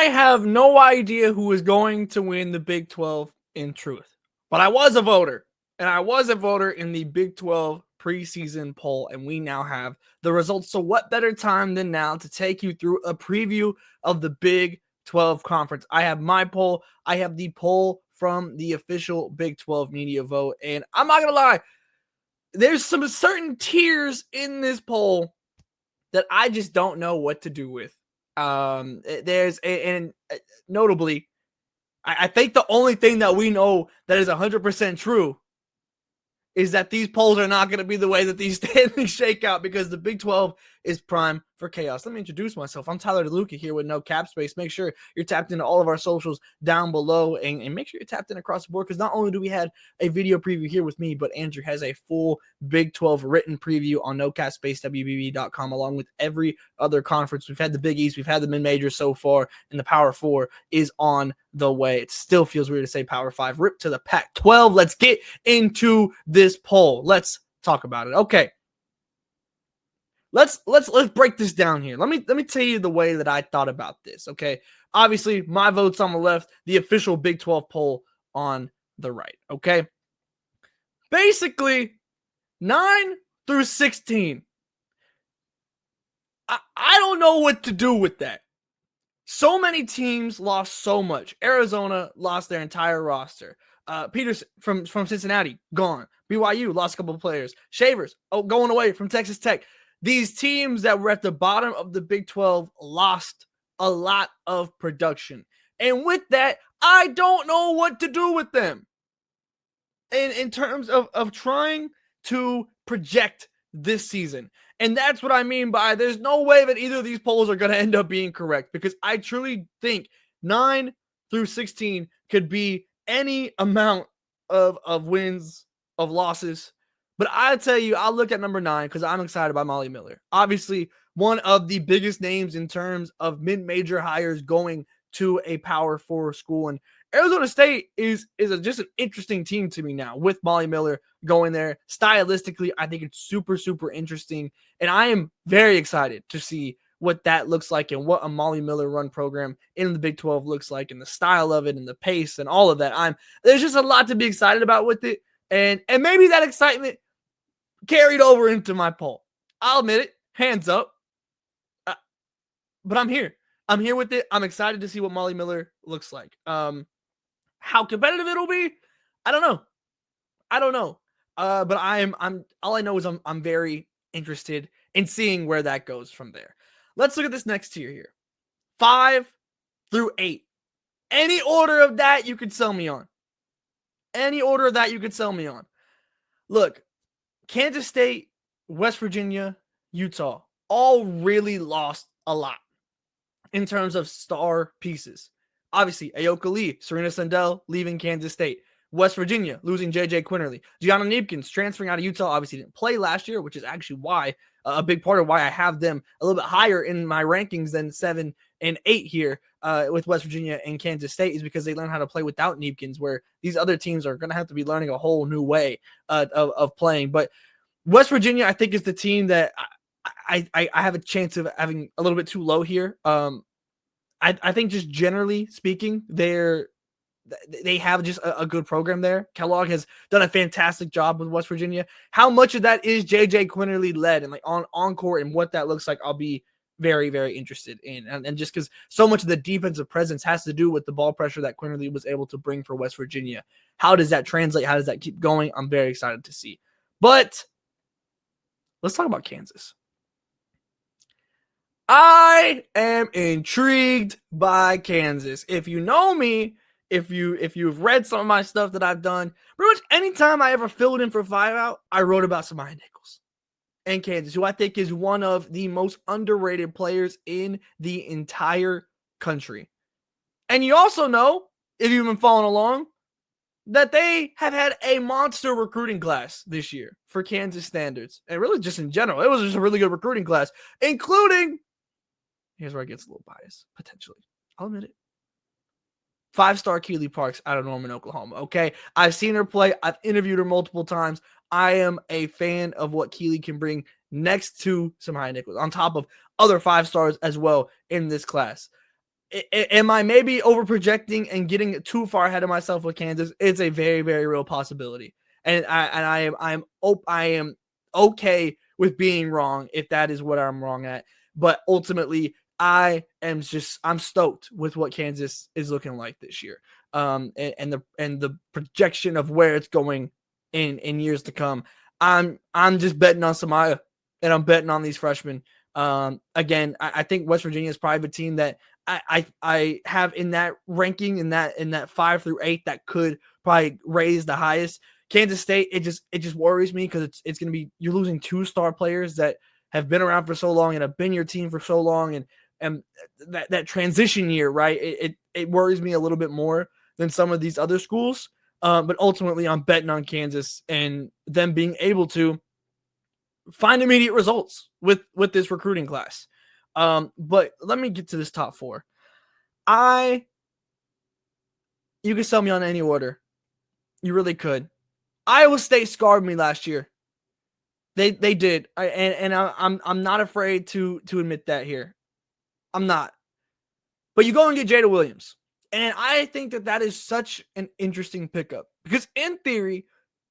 have no idea who is going to win the Big 12 in truth, but I was a voter, and I was a voter in the Big 12 preseason poll, and we now have the results. So what better time than now to take you through a preview of the Big 12 conference? I have my poll. I have the poll from the official Big 12 media vote, and I'm not going to lie, there's some certain tiers in this poll that I just don't know what to do with. Notably, I think the only thing that we know that is 100% true is that these polls are not going to be the way that these standings shake out, because the Big 12 is prime for chaos. Let me introduce myself. I'm Tyler DeLuca here with No Cap Space. Make sure you're tapped into all of our socials down below, and make sure you're tapped in across the board, because not only do we have a video preview here with me, but Andrew has a full Big 12 written preview on nocapspacewbb.com, along with every other conference. We've had the Big East, we've had the mid-majors so far, and the Power 4 is on the way. It still feels weird to say Power 5. Rip to the Pac-12. Let's get into this poll. Let's talk about it. Okay. Let's break this down here. Let me tell you the way that I thought about this, okay? Obviously, my vote's on the left, the official Big 12 poll on the right, okay? Basically, 9 through 16. I don't know what to do with that. So many teams lost so much. Arizona lost their entire roster. Peters from Cincinnati, gone. BYU lost a couple of players. Shavers, going away from Texas Tech. These teams that were at the bottom of the Big 12 lost a lot of production. And with that, I don't know what to do with them. And in terms of trying to project this season. And that's what I mean by there's no way that either of these polls are going to end up being correct, because I truly think 9 through 16 could be any amount of wins, of losses. But I tell you, I'll look at number 9 because I'm excited about Molly Miller. Obviously, one of the biggest names in terms of mid-major hires going to a Power 4 school. And Arizona State is just an interesting team to me now with Molly Miller going there. Stylistically, I think it's super, super interesting. And I am very excited to see what that looks like and what a Molly Miller run program in the Big 12 looks like, and the style of it and the pace and all of that. There's just a lot to be excited about with it. And maybe that excitement carried over into my poll. I'll admit it, hands up. But I'm here. I'm here with it. I'm excited to see what Molly Miller looks like. How competitive it'll be, I don't know. But I'm all I know is I'm very interested in seeing where that goes from there. Let's look at this next tier here. 5 through 8. Any order of that you could sell me on. Look, Kansas State, West Virginia, Utah all really lost a lot in terms of star pieces. Obviously, Ayoka Lee, Serena Sandell leaving Kansas State. West Virginia losing J.J. Quinterly. Gianna Neepkins transferring out of Utah. Obviously didn't play last year, which is actually why a big part of why I have them a little bit higher in my rankings than 7 and 8 here with West Virginia and Kansas State, is because they learn how to play without Neepkins, where these other teams are going to have to be learning a whole new way of playing. But West Virginia, I think, is the team that I have a chance of having a little bit too low here. I think just generally speaking, they have just a good program there. Kellogg has done a fantastic job with West Virginia. How much of that is J.J. Quinterly led and like on court and what that looks like, I'll be very, very interested in. And just because so much of the defensive presence has to do with the ball pressure that Quinterly was able to bring for West Virginia. How does that translate? How does that keep going? I'm very excited to see. But let's talk about Kansas. I am intrigued by Kansas. If you know me, if you've read some of my stuff that I've done, pretty much anytime I ever filled in for 5 out, I wrote about Samaya Nichols and Kansas, who I think is one of the most underrated players in the entire country. And you also know, if you've been following along, that they have had a monster recruiting class this year for Kansas standards. And really just in general, it was just a really good recruiting class, including, here's where it gets a little biased, potentially. I'll admit it. 5-star Keely Parks out of Norman, Oklahoma. Okay. I've seen her play. I've interviewed her multiple times. I am a fan of what Keely can bring next to Samaya Nichols, on top of other 5 stars as well in this class. Am I maybe over projecting and getting too far ahead of myself with Kansas? It's a very, very real possibility, and I am okay with being wrong if that is what I'm wrong at. But ultimately, I'm stoked with what Kansas is looking like this year, and the projection of where it's going in years to come. I'm just betting on Samaya, and I'm betting on these freshmen. Again, I think West Virginia is probably a team that I have in that ranking in that 5 through 8 that could probably raise the highest. Kansas State, it just worries me because it's going to be, you're losing 2 star players that have been around for so long and have been your team for so long, and that transition year, right? It worries me a little bit more than some of these other schools. But ultimately, I'm betting on Kansas and them being able to find immediate results with this recruiting class. But let me get to this top 4. You can sell me on any order. You really could. Iowa State scarred me last year. They did. I'm not afraid to admit that here. I'm not. But you go and get Jada Williams. And I think that is such an interesting pickup because in theory,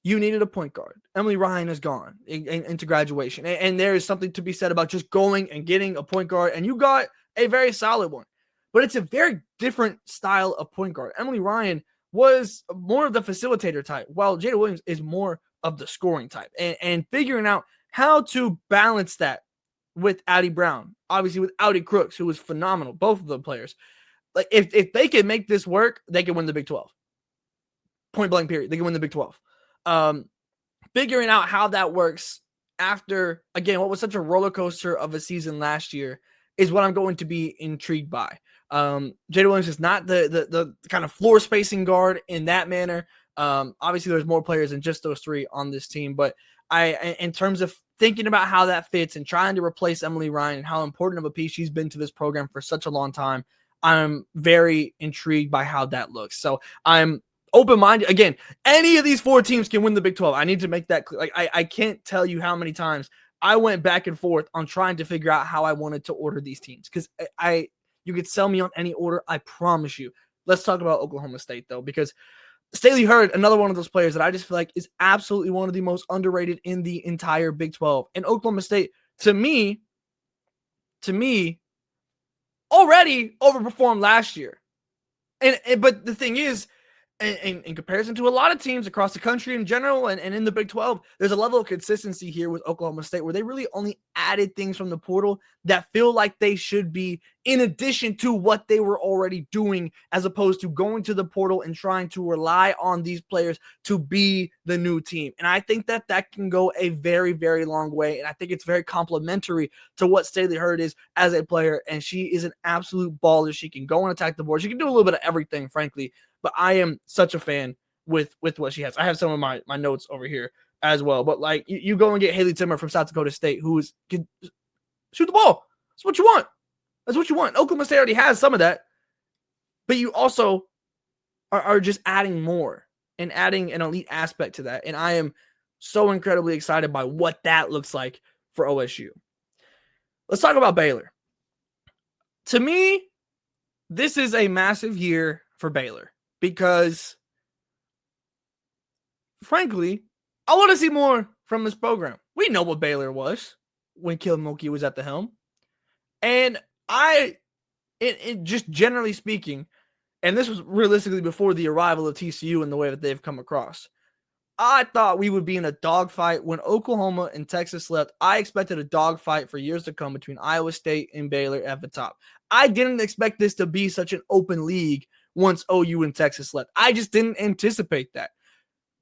you needed a point guard. Emily Ryan is gone into graduation. And there is something to be said about just going and getting a point guard. And you got a very solid one. But it's a very different style of point guard. Emily Ryan was more of the facilitator type, while Jada Williams is more of the scoring type. And figuring out how to balance that with Addie Brown, obviously with Audi Crooks, who was phenomenal, both of the players. Like if they can make this work, they can win the Big 12. Point blank period. They can win the Big 12. Figuring out how that works after, again, what was such a roller coaster of a season last year is what I'm going to be intrigued by. Jada Williams is not the kind of floor spacing guard in that manner. Obviously, there's more players than just those 3 on this team, but in terms of thinking about how that fits and trying to replace Emily Ryan and how important of a piece she's been to this program for such a long time, I'm very intrigued by how that looks. So I'm open-minded. Again, any of these 4 teams can win the Big 12. I need to make that clear. Like I can't tell you how many times I went back and forth on trying to figure out how I wanted to order these teams because you could sell me on any order, I promise you. Let's talk about Oklahoma State, though, because Staley Hurd, another one of those players that I just feel like is absolutely one of the most underrated in the entire Big 12. And Oklahoma State, to me, already overperformed last year. But the thing is, in comparison to a lot of teams across the country in general and in the Big 12, there's a level of consistency here with Oklahoma State where they really only added things from the portal that feel like they should be in addition to what they were already doing, as opposed to going to the portal and trying to rely on these players to be the new team. And I think that can go a very, very long way. And I think it's very complimentary to what Staley Hurd is as a player. And she is an absolute baller. She can go and attack the board. She can do a little bit of everything, frankly. But I am such a fan with what she has. I have some of my notes over here as well. But like you go and get Haley Timmer from South Dakota State, who can shoot the ball. That's what you want. That's what you want. Oklahoma State already has some of that. But you also are just adding more and adding an elite aspect to that. And I am so incredibly excited by what that looks like for OSU. Let's talk about Baylor. To me, this is a massive year for Baylor. Because, frankly, I want to see more from this program. We know what Baylor was when Caleb Mulkey was at the helm. And just generally speaking, and this was realistically before the arrival of TCU and the way that they've come across, I thought we would be in a dogfight when Oklahoma and Texas left. I expected a dogfight for years to come between Iowa State and Baylor at the top. I didn't expect this to be such an open league once OU and Texas left. I just didn't anticipate that.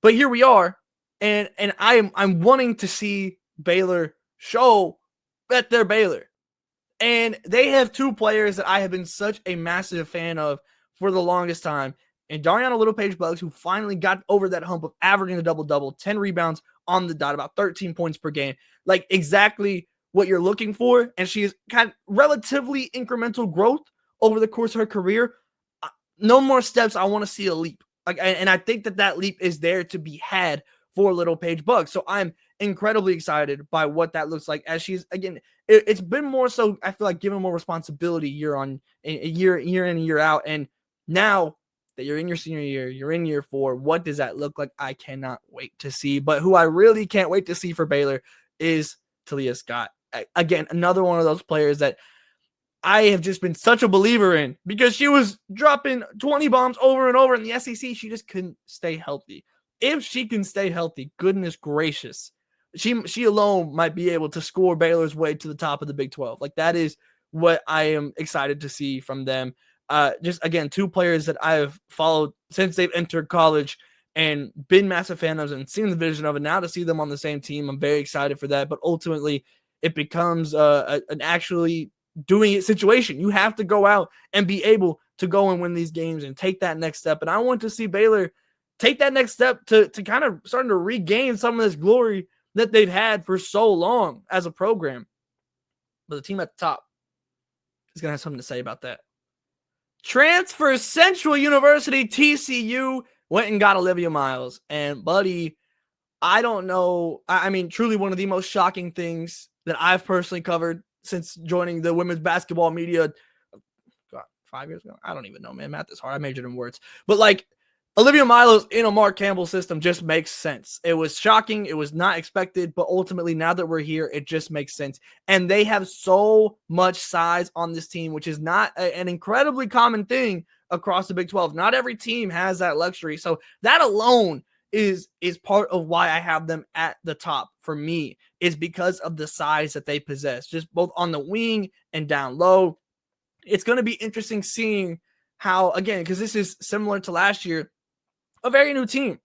But here we are, and I'm wanting to see Baylor show that they're Baylor. And they have 2 players that I have been such a massive fan of for the longest time. And Dariana Littlepage-Buggs, who finally got over that hump of averaging a double-double, 10 rebounds on the dot, about 13 points per game. Like exactly what you're looking for. And she has kind of relatively incremental growth over the course of her career. No more steps. I want to see a leap. And I think that leap is there to be had for little Paige Bugs. So I'm incredibly excited by what that looks like as she's, again, it's been more so, I feel like, given more responsibility year in and year out. And now that you're in your senior year, you're in year 4, what does that look like? I cannot wait to see. But who I really can't wait to see for Baylor is Talia Scott. Again, another one of those players that I have just been such a believer in, because she was dropping 20 bombs over and over in the SEC. She just couldn't stay healthy. If she can stay healthy, goodness gracious, she alone might be able to score Baylor's way to the top of the Big 12. Like, that is what I am excited to see from them. Just, again, 2 players that I have followed since they've entered college and been massive fan of and seen the vision of it. Now to see them on the same team, I'm very excited for that. But ultimately, it becomes an actually doing it situation. You have to go out and be able to go and win these games and take that next step. And I want to see Baylor take that next step to kind of starting to regain some of this glory that they've had for so long as a program. But the team at the top is going to have something to say about that. Transfer Central University, TCU, went and got Olivia Miles. And, buddy, I don't know. I mean, truly one of the most shocking things that I've personally covered since joining the women's basketball media, God, 5 years ago. I don't even know, man. Math is hard. I majored in words. But, like, Olivia Miles in a Mark Campbell system just makes sense. It was shocking. It was not expected. But ultimately, now that we're here, it just makes sense. And they have so much size on this team, which is not an incredibly common thing across the Big 12. Not every team has that luxury. So that alone is part of why I have them at the top for me, is because of the size that they possess, just both on the wing and down low. It's going to be interesting seeing how, again, because this is similar to last year, a very new team,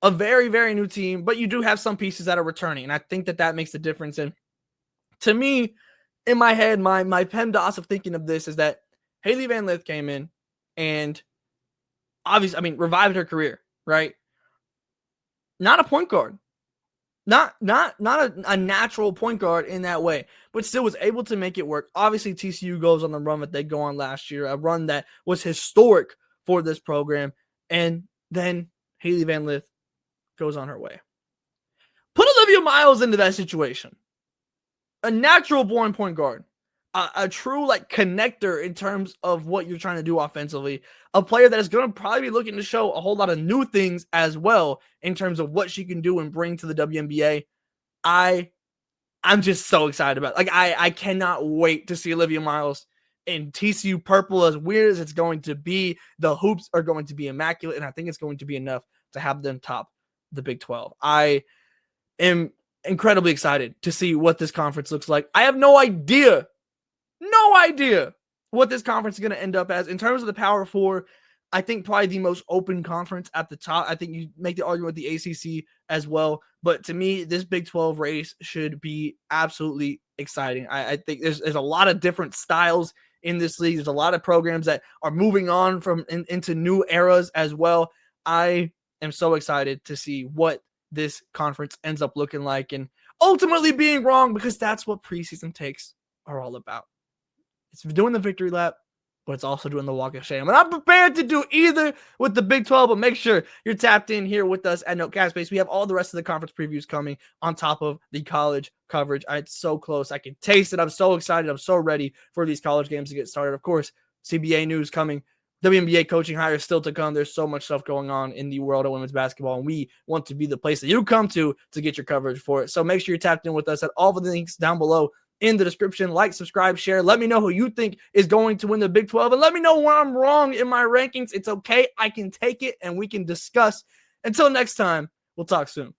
a very, very new team, but you do have some pieces that are returning. And I think that makes a difference. And to me, in my head, my PEMDAS of thinking of this is that Haley Van Lith came in and obviously, I mean, revived her career, right? Not a point guard, not a natural point guard in that way, but still was able to make it work. Obviously, TCU goes on the run that they go on last year, a run that was historic for this program. And then Haley Van Lith goes on her way. Put Olivia Miles into that situation. A natural born point guard. A true, like, connector in terms of what you're trying to do offensively. A player that is going to probably be looking to show a whole lot of new things as well in terms of what she can do and bring to the WNBA. I'm just so excited about it. Like, I cannot wait to see Olivia Miles in TCU purple. As weird as it's going to be, the hoops are going to be immaculate, and I think it's going to be enough to have them top the Big 12. I am incredibly excited to see what this conference looks like. I have no idea what this conference is going to end up as. In terms of the Power Four, I think probably the most open conference at the top. I think you make the argument with the ACC as well. But to me, this Big 12 race should be absolutely exciting. I think there's a lot of different styles in this league. There's a lot of programs that are moving on from into new eras as well. I am so excited to see what this conference ends up looking like and ultimately being wrong, because that's what preseason takes are all about. It's doing the victory lap, but it's also doing the walk of shame. And I'm prepared to do either with the Big 12, but make sure you're tapped in here with us at Notecast Space. We have all the rest of the conference previews coming on top of the college coverage. It's so close. I can taste it. I'm so excited. I'm so ready for these college games to get started. Of course, CBA news coming. WNBA coaching hires still to come. There's so much stuff going on in the world of women's basketball, and we want to be the place that you come to get your coverage for it. So make sure you're tapped in with us at all the links down below in the description. Like, subscribe, share. Let me know who you think is going to win the Big 12, and let me know where I'm wrong in my rankings. It's okay. I can take it, and we can discuss. Until next time, we'll talk soon.